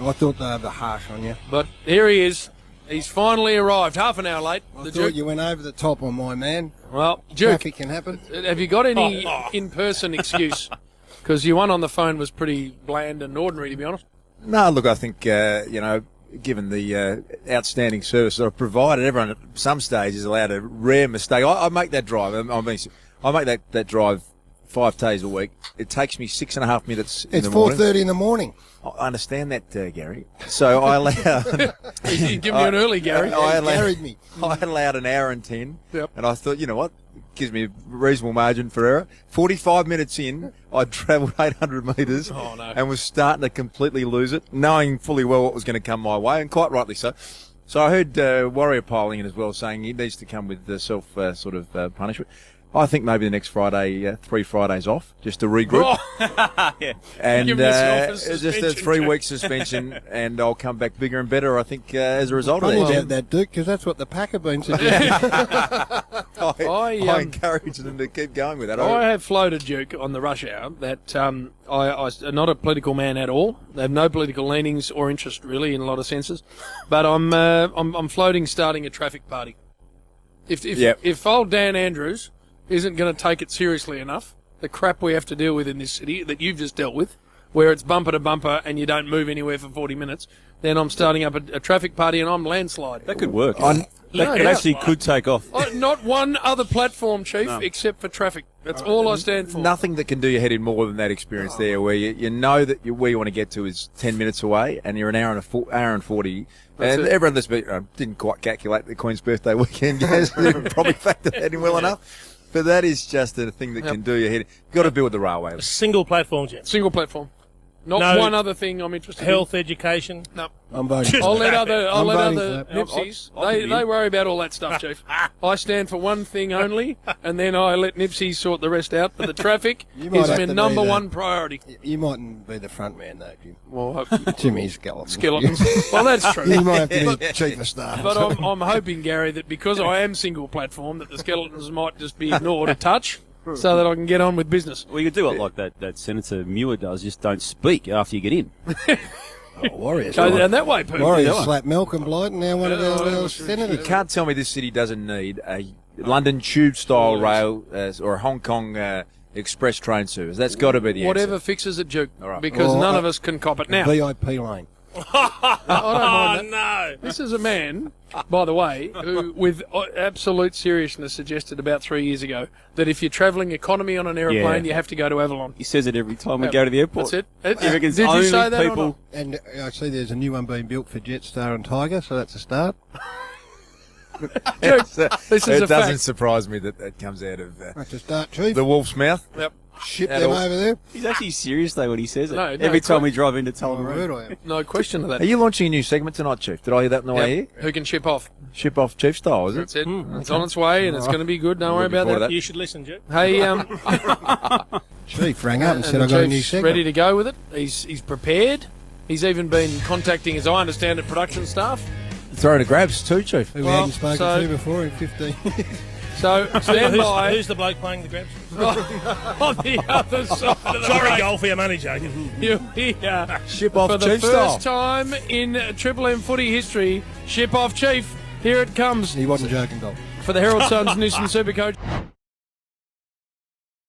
I thought they were harsh on you. But here he is. He's finally arrived, half an hour late. I thought you went over the top on my man. Well, Duke, Traffic can happen. have you got any in-person excuse? Because your one on the phone was pretty bland and ordinary, to be honest. No, look, I think, given the outstanding service that I've provided, everyone at some stage is allowed a rare mistake. I make that drive. I make that drive 5 days a week. It takes me 6.5 minutes in the morning. It's 4:30 in the morning. I understand that, Gary. So I allow... You give me an early, Gary. I Carried me. allowed an hour and 10. Yep. And I thought, you know what? Gives me a reasonable margin for error. 45 minutes in, I'd travelled 800 metres and was starting to completely lose it, knowing fully well what was going to come my way, and quite rightly so. So I heard Warrior piling in as well, saying he needs to come with punishment. I think maybe the next Friday, 3 Fridays off, just to regroup. Yeah. And just a 3-week suspension, and I'll come back bigger and better, I think, as a result of Funny that. about that, Duke, because that's what the pack have been suggesting. I encourage them to keep going with that. I have floated, Duke, on the rush hour that I'm not a political man at all. They have no political leanings or interest, really, in a lot of senses. But I'm floating starting a traffic party. If old Dan Andrews isn't going to take it seriously enough, the crap we have to deal with in this city that you've just dealt with, where it's bumper to bumper and you don't move anywhere for 40 minutes, then I'm starting up a traffic party and I'm landslide. That could work. It actually could take off. Not one other platform, Chief, except for traffic. That's all I stand for. Nothing that can do your head in more than that experience there, where you know that where you want to get to is 10 minutes away, and you're an hour and 40. And everyone that's didn't quite calculate the Queen's birthday weekend, guys. Probably factored that in well enough. But that is just a thing that can do your head. You've got to build the railway. A single platform, Jen. Single platform. Not one other thing I'm interested in. Health, education. No. I'm voting. I'll let other voting Nipsies. They worry about all that stuff, Chief. I stand for one thing only, and then I let Nipsies sort the rest out. But the traffic is my number one priority. You mightn't be the front man, though, Jim. Well, Jimmy's skeletons. Well, that's true. You might have to be chief of staff. But I'm hoping, Gary, that because I am single platform, that the skeletons might just be ignored a touch, so that I can get on with business. Well, you could do it like that Senator Muir does, just don't speak after you get in. Warriors. Go down that way, Pooh. Warriors slapped Malcolm Blight, and now one of our senators. You can't tell me this city doesn't need a London Tube-style rail or a Hong Kong express train service. That's got to be the answer. Whatever fixes it, Duke, because none of us can cop it now. VIP lane. I don't mind that. No. This is a man, by the way, who, with absolute seriousness, suggested about 3 years ago that if you're travelling economy on an aeroplane, you have to go to Avalon. He says it every time we go to the airport. That's it. He reckons Did you only say that or people... not? And I see there's a new one being built for Jetstar and Tiger, so that's a start. Duke, this is it a doesn't fact. surprise me that comes out of That's a start, Chief. the wolf's mouth. Yep. Ship them over there. He's actually serious, though, when he says it. No, every time we drive into Oh, Tullamarine. word I am. No question of that. Are you launching a new segment tonight, Chief? Did I hear that on the way here? Who can ship off? Ship off Chief style, is it? That's it. It's on its way, and it's going to be good. Don't worry Looking about forward to that. that. You should listen, Jet. Hey, Chief rang up and said and I the got a new Chief's segment. ready to go with it. He's prepared. He's even been contacting, as I understand it, production staff. Throwing to grabs too, Chief. Who we hadn't spoken to before in 15 years. So stand by. Who's the bloke playing the grabs? On the other side of the Sorry, break. goal for your money, Jake. You hear Ship off for the Chief first style. time in Triple M footy history, ship off Chief. Here it comes He wasn't joking, Doc. for the Herald Sun's Nissan Supercoach.